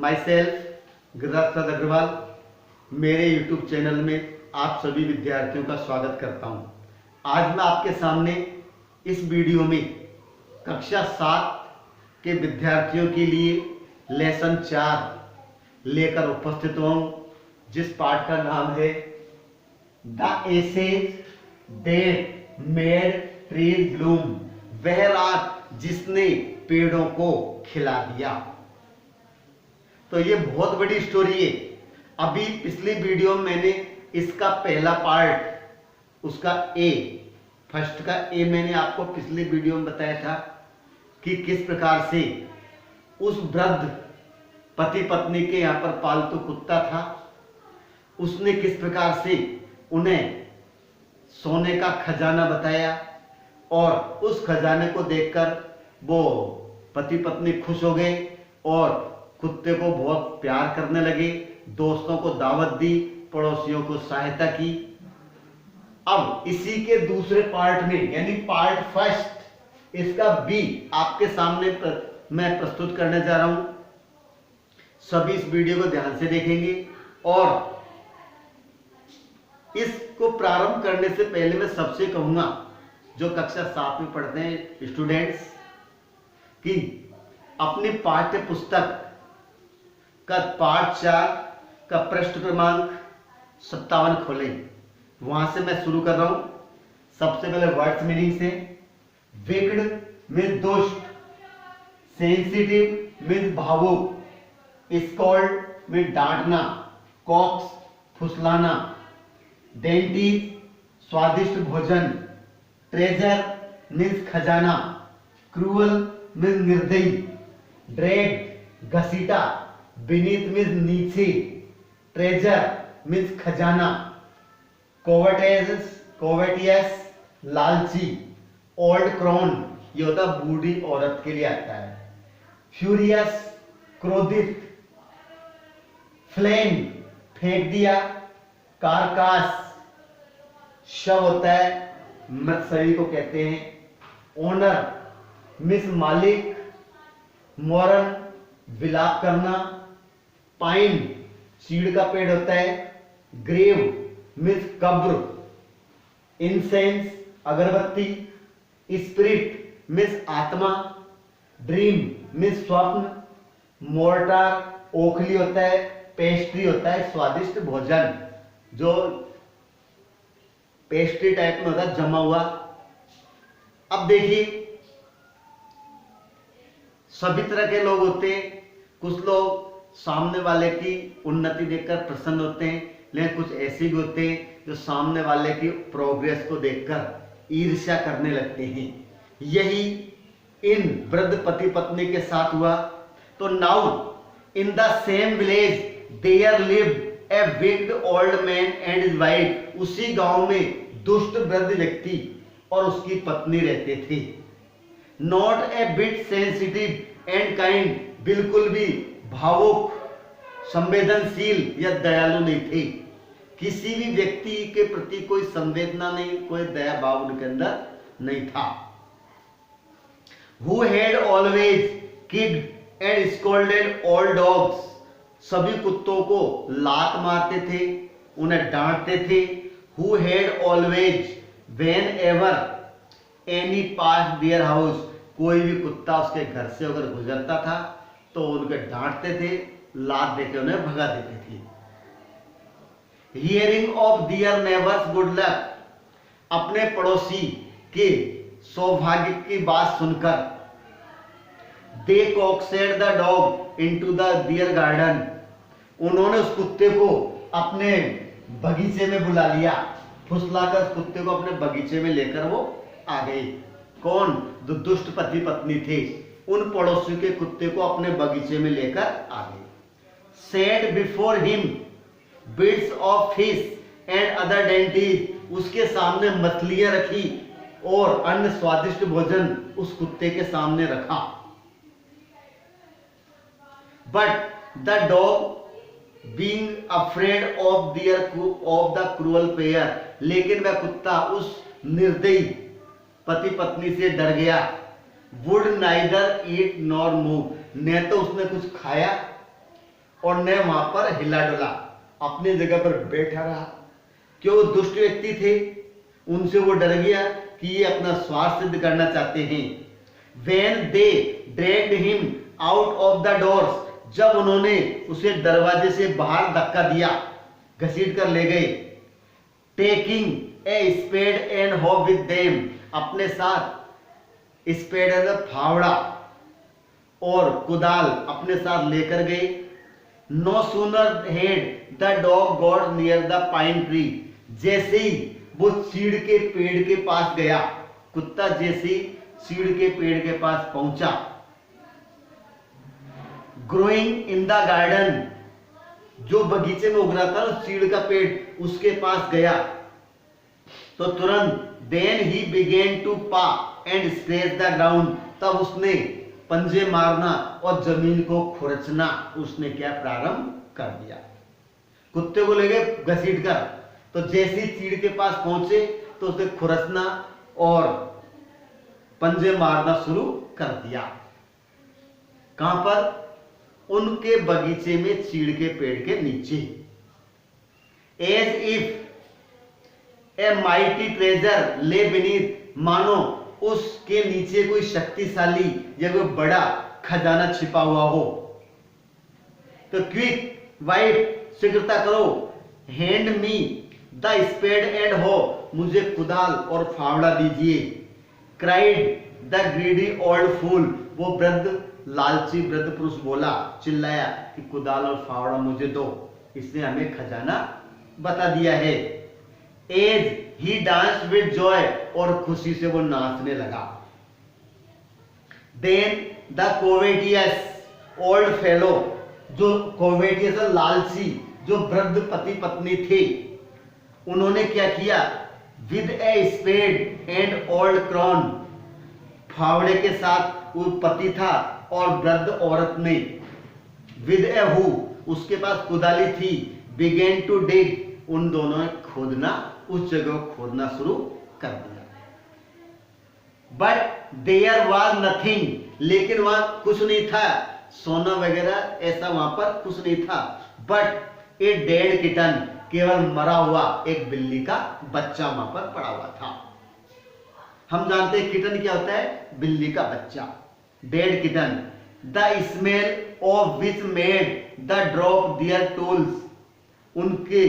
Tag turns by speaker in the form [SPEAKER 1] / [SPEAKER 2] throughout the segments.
[SPEAKER 1] My self Giriraj प्रसाद अग्रवाल। मेरे YouTube channel में आप सभी विद्यार्थियों का स्वागत करता हूं। आज मैं आपके सामने इस वीडियो में कक्षा 7 के विद्यार्थियों के लिए लेसन 4 लेकर उपस्थित हुआ हूं, जिस पाठ का नाम है the ashes that made trees bloom, वह रात जिसने पेड़ों को खिला दिया। तो ये बहुत बड़ी स्टोरी है। अभी पिछली वीडियो में मैंने इसका पहला पार्ट, उसका फर्स्ट का मैंने आपको पिछली वीडियो में बताया था कि किस प्रकार से उस वृद्ध पति पत्नी के यहाँ पर पालतू कुत्ता था, उसने किस प्रकार से उन्हें सोने का खजाना बताया और उस खजाने को देखकर वो पति पत्नी खुश हो गए और कुत्ते को बहुत प्यार करने लगे, दोस्तों को दावत दी, पड़ोसियों को सहायता की। अब इसी के दूसरे पार्ट में यानी पार्ट फर्स्ट, इसका बी आपके सामने मैं प्रस्तुत करने जा रहा हूं। सभी इस वीडियो को ध्यान से देखेंगे और इसको प्रारंभ करने से पहले मैं सबसे कहूंगा जो कक्षा 7 में पढ़ते हैं स्टूडेंट्स कि अपनी पाठ्य पुस्तक का पाठ 4 का पृष्ठ क्रमांक 57 खोलें। वहां से मैं शुरू कर रहा हूं। सबसे पहले वर्ड्स मीनिंग से। विक्ड मीन्स दुष्ट, सेंसिटिव मीन्स भावुक, स्कॉल्ड मीन्स डांटना, कॉक्स फुसलाना, डेंटी स्वादिष्ट भोजन, ट्रेजर मीन्स खजाना, क्रूअल मीन्स निर्दयी, ड्रैग घसीटा, बीनीथ मीन्स नीचे, ट्रेजर मीन्स खजाना, कोवर्टियस लालची, ओल्ड क्रोन ये होता बूढ़ी औरत के लिए आता है, फ्यूरियस क्रोधित, फ्लेम फेंक दिया, कारकास शव होता है, मृत शरीर को कहते हैं, ओनर मिस मालिक, मोरन विलाप करना, पाइन चीड़ का पेड़ होता है, ग्रेव मिस कब्र, इंसेंस अगरबत्ती, स्पिरिट मिस आत्मा, ड्रीम मिस स्वप्न, मोर्टार ओखली होता है, पेस्ट्री होता है स्वादिष्ट भोजन, जो पेस्ट्री टाइप में होता है जमा हुआ। अब देखिए सभी तरह के लोग होते हैं। कुछ लोग सामने वाले की उन्नति देखकर प्रसन्न होते हैं, लेकिन कुछ ऐसे भी होते हैं जो सामने वाले की प्रोग्रेस को देखकर ईर्ष्या करने लगते हैं। यही इन वृद्ध पति पत्नी के साथ हुआ। तो now in the same village there lived a wicked old man and his wife, उसी गांव में दुष्ट वृद्ध व्यक्ति और उसकी पत्नी रहते थे। Not a bit sensitive and kind, बिल्कुल भी भावुक, संवेदनशील या दयालु नहीं थे। किसी भी व्यक्ति के प्रति कोई संवेदना नहीं, कोई दया भाव उनके अंदर नहीं था। Who had always kicked and scolded all dogs, सभी कुत्तों को लात मारते थे, उन्हें डांटते थे। Who had always whenever any passed their house, कोई भी कुत्ता उसके घर से अगर गुजरता था तो उनके डांटते थे, लात देके उन्हें भगा देते थे। Hearing of their neighbours good luck, अपने पड़ोसी के सौभाग्य की बात सुनकर, they coaxed the dog into the their garden, उन्होंने उस कुत्ते को अपने बगीचे में बुला लिया, फुसलाकर उस कुत्ते को अपने बगीचे में लेकर वो आ गए। कौन? जो दुष्ट पति पत्नी थे, उन पड़ोसियों के कुत्ते को अपने बगीचे में लेकर आ गए। Set before him bits of fish and other dainties, उसके सामने मछलियां रखी और अन्य स्वादिष्ट भोजन उस कुत्ते के सामने रखा। But the dog being afraid of the cruel pair, लेकिन वह कुत्ता उस निर्दयी पति पत्नी से डर गया। Would neither eat nor move, न तो उसने कुछ खाया और न वहां पर हिला डुला, अपनी जगह पर बैठा रहा। क्यों? वो दुष्ट व्यक्ति थे, उनसे वो डर गया कि ये अपना स्वार्थ सिद्ध करना चाहते हैं। When they dragged him out of the doors, जब उन्होंने उसे दरवाजे से बाहर धक्का दिया, घसीट कर ले गए। Taking a spade and hoe with them, अपने साथ स्पेड फावड़ा और कुदाल अपने साथ लेकर गए। No sooner had the dog got near the pine tree, जैसे ही वो चीड़ के पेड़ के पास गया, कुत्ता जैसे ही चीड़ के पेड़ के पास पहुंचा, ग्रोइंग इन द गार्डन, जो बगीचे में उग रहा था ना चीड़ का पेड़, उसके पास गया तो तुरंत देन ही बिगेन टू पा एंड स्क्रैच द ग्राउंड, तब उसने पंजे मारना और जमीन को खुरचना उसने क्या प्रारंभ कर दिया। कुत्ते को ले गए घसीट कर, तो जैसे ही चीड़ के पास पहुंचे तो उसने खुरचना और पंजे मारना शुरू कर दिया। कहां पर? उनके बगीचे में चीड़ के पेड़ के नीचे। As if a mighty treasure lay beneath, मानो उसके नीचे कोई शक्तिशाली या कोई बड़ा खजाना छिपा हुआ हो। तो क्विक वाइट, शीघ्रता करो, hand me the spade and hoe, मुझे कुदाल और फावड़ा दीजिए। Cried the greedy old fool, वो वृद्ध लालची वृद्ध पुरुष बोला, चिल्लाया कि कुदाल और फावड़ा मुझे दो, इसने हमें खजाना बता दिया है। As he dance with joy, और खुशी से वो नाचने लगा। Then the covetous old fellow, जो कोवेटियस लालची जो वृद्ध पति पत्नी थे, उन्होंने क्या किया? With a spade and old crone, फावड़े के साथ वो पति था और वृद्ध औरत ने विद ए हु, उसके पास कुदाली थी, बिगेन टू डिग, उन दोनों ने खोदना, उस जगह को खोदना शुरू कर दिया। बट देयर वाज नथिंग, लेकिन वहां कुछ नहीं था, सोना वगैरह ऐसा वहां पर कुछ नहीं था। बट ए डेड किटन, केवल मरा हुआ एक बिल्ली का बच्चा वहां पर पड़ा हुआ था। हम जानते हैं किटन क्या होता है? बिल्ली का बच्चा। Dead kitten, the smell of which made the drop their tools, उनके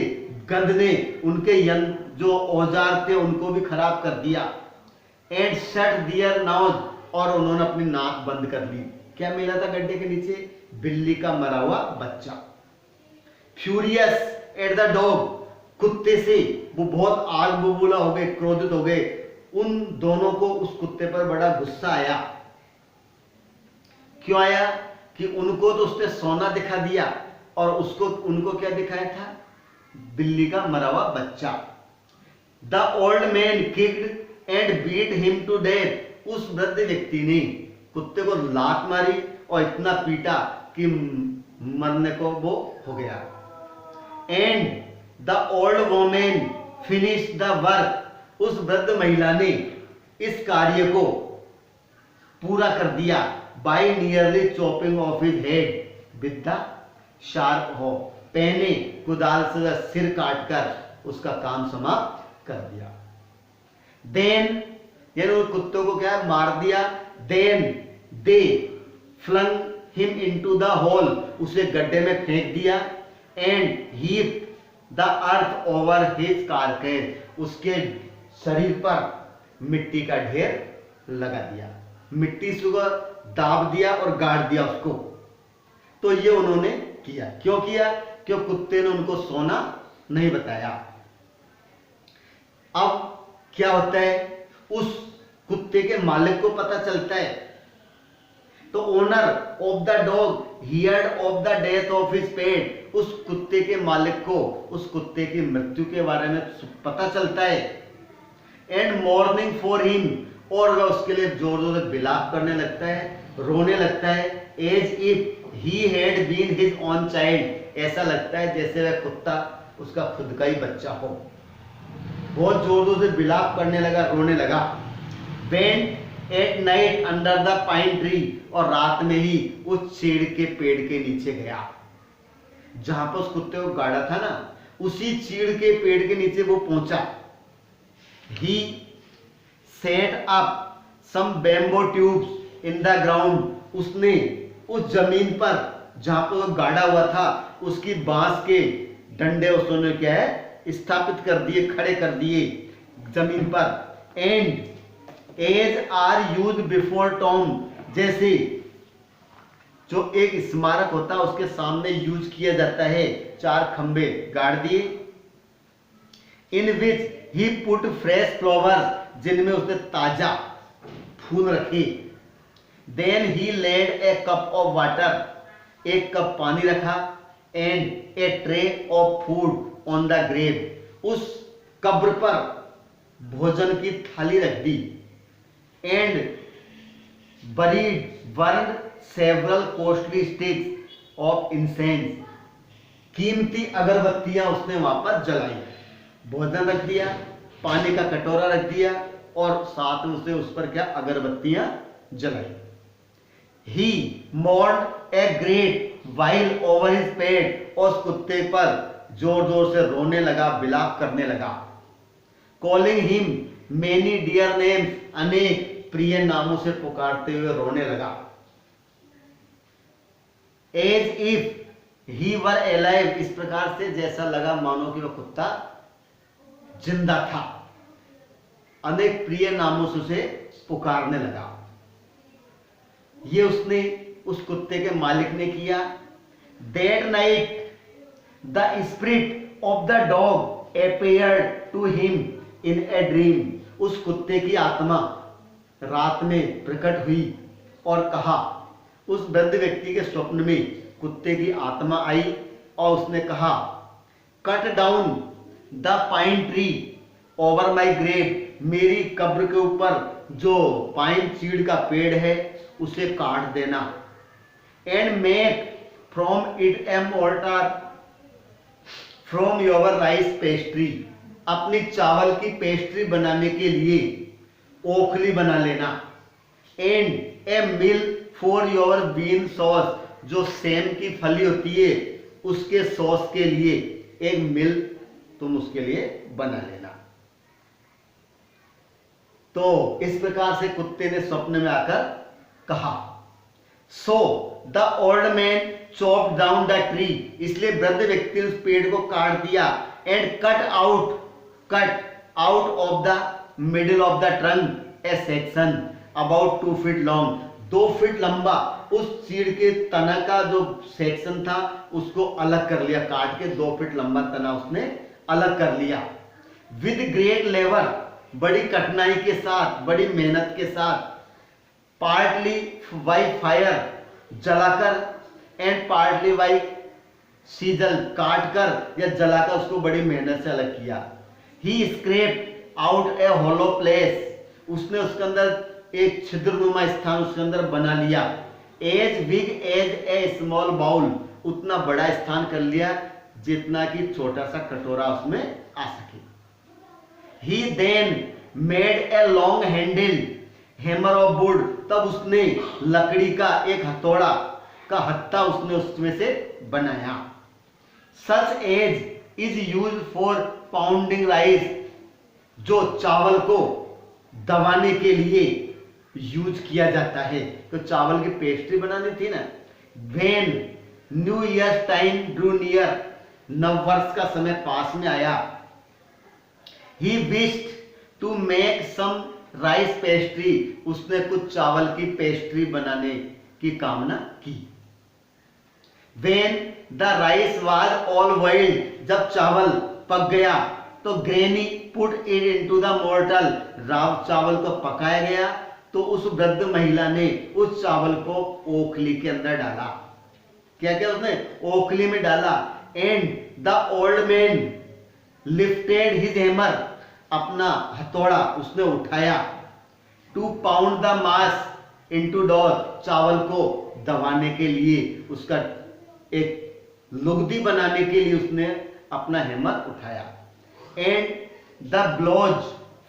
[SPEAKER 1] गंध ने उनके यंत्र जो औजार थे उनको भी खराब कर दिया। एंड शट दियर नाउज, और उन्होंने अपनी नाक बंद कर ली। क्या मिला था गड्ढे के नीचे? बिल्ली का मरा हुआ बच्चा। फ्यूरियस एट द डॉग, कुत्ते से वो बहुत आग बबूला हो गए, क्रोधित हो गए। उन दोनों को उस कुत्ते पर बड़ा गुस्सा आया। क्यों आया? कि उनको तो उसने सोना दिखा दिया और उसको उनको क्या दिखाया था? बिल्ली का मरा हुआ बच्चा। The old man kicked and beat him to death, उस वृद्ध व्यक्ति ने कुत्ते को लात मारी और इतना पीटा कि मरने को वो हो गया। And the old women finish the work, उस वृद्ध महिला ने इस कार्य को पूरा कर दिया। Bye nearly chopping of his head with the sharp हो, पहने कुदाल से सिर काटकर उसका काम समाप्त कर दिया। देन, यानी उन कुत्तों को क्या मार दिया। Then they flung him into the hole, उसे गड्ढे में फेंक दिया। And heap the earth over his carcass, उसके शरीर पर मिट्टी का ढेर लगा दिया, मिट्टी से दाब दिया और गाड़ दिया उसको। तो ये उन्होंने किया। क्यों किया? क्यों? कुत्ते ने उनको सोना नहीं बताया। अब क्या होता है? उस कुत्ते के मालिक को पता चलता है, तो owner of the dog heard of the death of his pet, उस कुत्ते के मालिक को उस कुत्ते की मृत्यु के बारे में पता चलता है। एंड मॉर्निंग फॉर हिम, और वह उसके लिए जोर जोर से विलाप करने लगता है, रोने लगता है। As if he had been his own child, ऐसा लगता है जैसे वह कुत्ता उसका खुद का ही बच्चा हो। बहुत जोर जोर से विलाप करने लगा, रोने लगा। Went at night under the pine tree, और रात में ही उस चीड़ के पेड़ के नीचे गया। जहां पर उस कुत्ते को गाड़ा था ना, उसी चीड़ के पेड़ के नीचे वो पहुंचा। He set up some bamboo tubes in the ground, उसने उस जमीन पर जहां पर वो गाड़ा हुआ था उसकी बांस के डंडे उसने क्या है स्थापित कर दिए, खड़े कर दिए जमीन पर। And as are use before tomb, जैसे जो एक स्मारक होता है उसके सामने यूज किया जाता है, 4 खंबे गाड़ दिए। In which he put fresh flowers, जिनमें उसने ताजा फूल रखे। Then he laid a cup of water, एक कप पानी रखा। And a tray of food on the grave, उस कब्र पर भोजन की थाली रख दी। And buried burn several costly sticks of incense, कीमती अगरबत्तियां उसने वहां पर जलाई। भोजन रख दिया, पानी का कटोरा रख दिया और साथ में उसे उस पर क्या अगरबत्तियां जलाई। ही mourned a great while over his pet, और उस कुत्ते पर जोर जोर से रोने लगा, विलाप करने लगा। Calling him many dear names, अनेक प्रिय नामों से पुकारते हुए रोने लगा। As if he were alive, इस प्रकार से जैसा लगा मानो कि वह कुत्ता जिंदा था। अनेक प्रिय नामों से उसे पुकारने लगा। ये उसने उस कुत्ते के मालिक ने किया। That night the spirit of the dog appeared to him in a dream, उस कुत्ते की आत्मा रात में प्रकट हुई और कहा, उस वृद्ध व्यक्ति के स्वप्न में कुत्ते की आत्मा आई और उसने कहा, cut down the pine tree over my grave, मेरी कब्र के ऊपर जो पाइन चीड़ का पेड़ है उसे काट देना। And make from it A mortar from your rice pastry, अपनी चावल की पेस्ट्री बनाने के लिए ओखली बना लेना। And A mill for your bean sauce, जो सेम की फली होती है उसके सॉस के लिए एक मिल तुम उसके लिए बना लेना। तो इस प्रकार से कुत्ते ने स्वप्न में आकर कहा। So the old man chop down the tree, इसलिए वृद्ध व्यक्ति ने उस पेड़ को काट दिया। And cut out of the middle of the trunk A section about 2 feet long, 2 feet लंबा उस चीड़ के तना का जो सेक्शन था उसको अलग कर लिया, काट के 2 फीट लंबा तना उसने अलग कर लिया। विद ग्रेट लेबर, बड़ी कठिनाई के साथ, बड़ी मेहनत के साथ। पार्टली बाई फायर, जलाकर। एंड पार्टली बाई सीजल, काट कर या जलाकर उसको बड़ी मेहनत से अलग किया। ही स्क्रैप्ड आउट ए होलो प्लेस, उसने उसके अंदर एक छिद्रनुमा स्थान उसके अंदर बना लिया। As big as a small bowl, उतना बड़ा स्थान कर लिया जितना कि छोटा सा कटोरा उसमें आ सके। He then made a long handle hammer of wood, तब उसने लकड़ी का एक हथौड़ा का हत्था उसने उसमें से बनाया। Such as is used for pounding rice, जो चावल को दबाने के लिए यूज किया जाता है। तो चावल की पेस्ट्री बनानी थी ना। When new year time drew near, नववर्ष का समय पास में आया। He wished to make some rice pastry, उसने कुछ चावल की पेस्ट्री बनाने की कामना की। When the rice was all boiled, जब चावल पक गया तो granny put it into the mortar, राव चावल को पकाया गया तो उस वृद्ध महिला ने उस चावल को ओखली के अंदर डाला। क्या क्या उसने ओखली में डाला। And the old man lifted his hammer, अपना हथौड़ा उसने उठाया। To pound the mass into dough, चावल को दबाने के लिए, उसका एक लुगदी बनाने के लिए उसने अपना हैमर उठाया। And the blows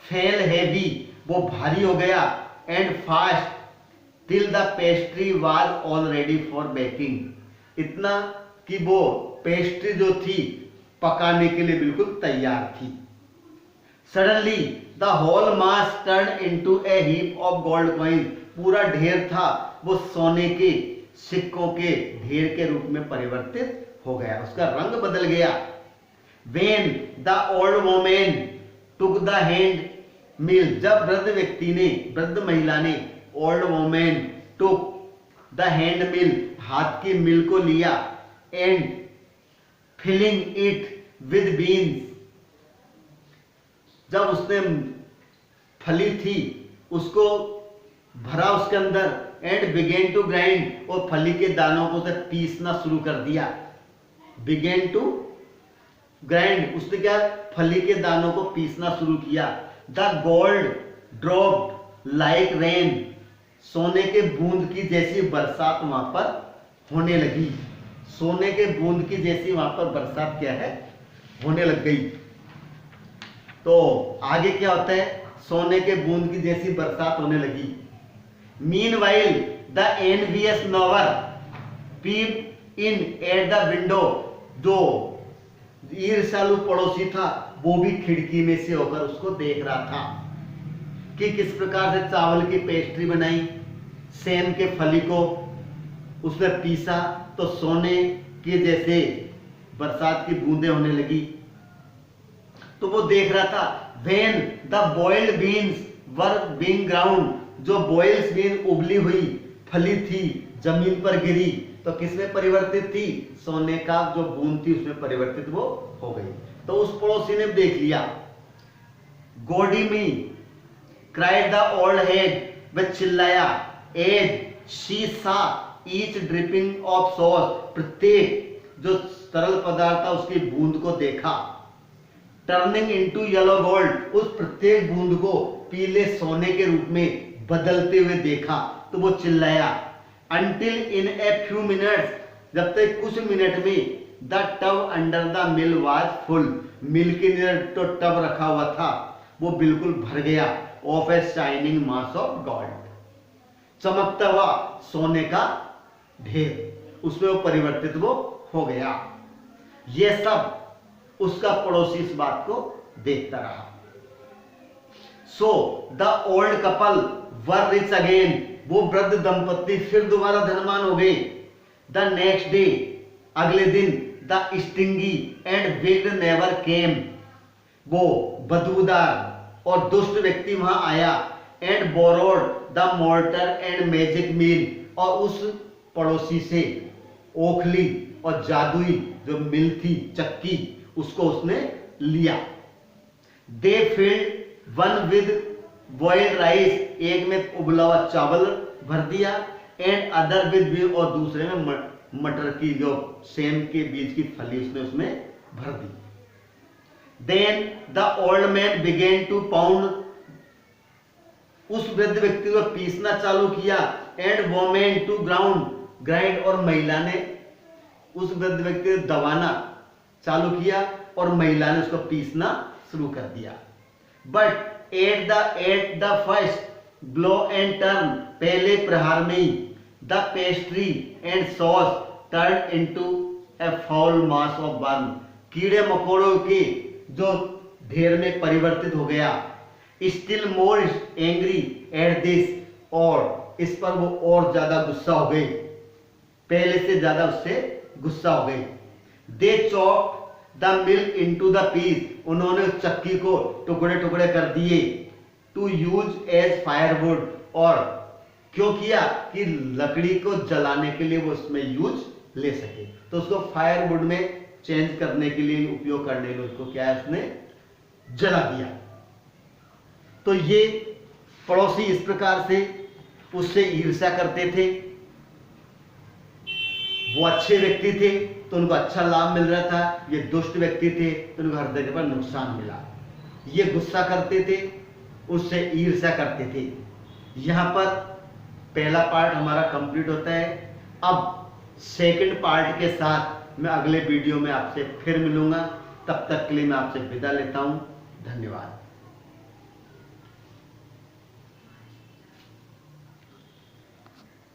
[SPEAKER 1] fell heavy, वो भारी हो गया। And fast till the pastry was all ready for baking, इतना कि वो पेस्ट्री जो थी पकाने के लिए बिल्कुल तैयार थी। Suddenly the whole mass turn into a heap of gold coin, पूरा ढेर था वो सोने के सिक्कों के ढेर के रूप में परिवर्तित हो गया, उसका रंग बदल गया। When the old woman took the hand mill, जब वृद्ध महिला ने old woman took the hand mill, हाथ की मिल को लिया, and filling it with beans, जब उसने फली थी उसको भरा उसके अंदर, and began to grind, और फली के दानों को से पीसना शुरू कर दिया। began to ग्राइंड, उसने क्या फली के दानों को पीसना शुरू किया। The gold dropped like rain, सोने के बूंद की जैसी बरसात वहां पर होने लगी। सोने के बूंद की जैसी वहां पर बरसात क्या है, होने लग गई। तो आगे क्या होता है, सोने के बूंद की जैसी बरसात होने लगी। Meanwhile the envious neighbour peep in at the window, जो ईर्ष्यालु पड़ोसी था वो भी खिड़की में से होकर उसको देख रहा था कि किस प्रकार से चावल की पेस्ट्री बनाई, सेम के फली को उसने पीसा तो सोने के जैसे बरसात की बूंदें होने लगी। तो वो देख रहा था। When the boiled beans were being ground, जो बॉइल्स बीन उबली हुई फली थी जमीन पर गिरी तो किसमें परिवर्तित थी, सोने का जो बूंद थी उसमें परिवर्तित वो हो गई। तो उस पड़ोसी ने देख लिया। गोडी मी क्राइड द ओल्ड हेड, वह चिल्लाया, एज शी सा ईच ड्रिपिंग ऑफ सॉस, प्रत्येक जो तरल पदार्थ था उसकी बूंद को देखा। टर्निंग इनटू येलो गोल्ड, उस प्रत्येक बूंद को पीले सोने के रूप में बदलते हुए देखा तो वो चिल्लाया। Until in a few minutes, जब तक कुछ मिनट में the tub under the mill was full, मिल के अंदर तो टब रखा हुआ था वो बिल्कुल भर गया। Of a shining mass of gold, चमकता हुआ सोने का ढेर, उसमें वो परिवर्तित वो हो गया। ये सब उसका पड़ोसी इस बात को देखता रहा। So the old couple were rich again, वो वृद्ध दंपत्ति फिर दोबारा धनवान हो गए। द नेक्स्ट डे, अगले दिन, the stingy and wicked neighbour came, वो बदबूदार और दुष्ट व्यक्ति वहां आया। And borrowed the mortar and magic mill, और उस पड़ोसी से ओखली और जादुई जो मिल थी चक्की उसको उसने लिया। They filled one with boiled rice, एक में उबला हुआ चावल भर दिया। एंड अदर विद बीन, और दूसरे में मटर की जो सेम के बीज की फली उसने उसमें भर दी। Then the old man began to pound, उस वृद्ध व्यक्ति को पीसना चालू किया। एंड वोमेन टू ग्राइंड, और महिला ने उस वृद्ध व्यक्ति को दबाना चालू किया और महिला ने उसको पीसना शुरू कर दिया। But at the first blow and turn, पहले प्रहार में ही the pastry and sauce turn into a foul mass of burn, कीड़े मकोड़ों के जो ढेर में परिवर्तित हो गया। Still more angry at this, और इस पर वो और ज्यादा गुस्सा हो गए, पहले से ज्यादा उससे गुस्सा हो गए। They chop the mill into the piece, उन्होंने उस चक्की को टुकड़े टुकड़े कर दिए। टू यूज एज फायरवुड, और क्यों किया कि लकड़ी को जलाने के लिए वो उसमें यूज ले सके, तो उसको फायरवुड में चेंज करने के लिए उपयोग करने के लिए उसको क्या है उसने जला दिया। तो ये पड़ोसी इस प्रकार से उससे ईर्ष्या करते थे। वो अच्छे व्यक्ति थे तो उनको अच्छा लाभ मिल रहा था, ये दुष्ट व्यक्ति थे तो उनको हर जगह पर नुकसान मिला। ये गुस्सा करते थे, उससे ईर्ष्या करते थे। यहाँ पर पहला पार्ट हमारा कंप्लीट होता है। अब सेकंड पार्ट के साथ मैं अगले वीडियो में आपसे फिर मिलूंगा। तब तक के लिए मैं आपसे विदा लेता हूँ। धन्यवाद।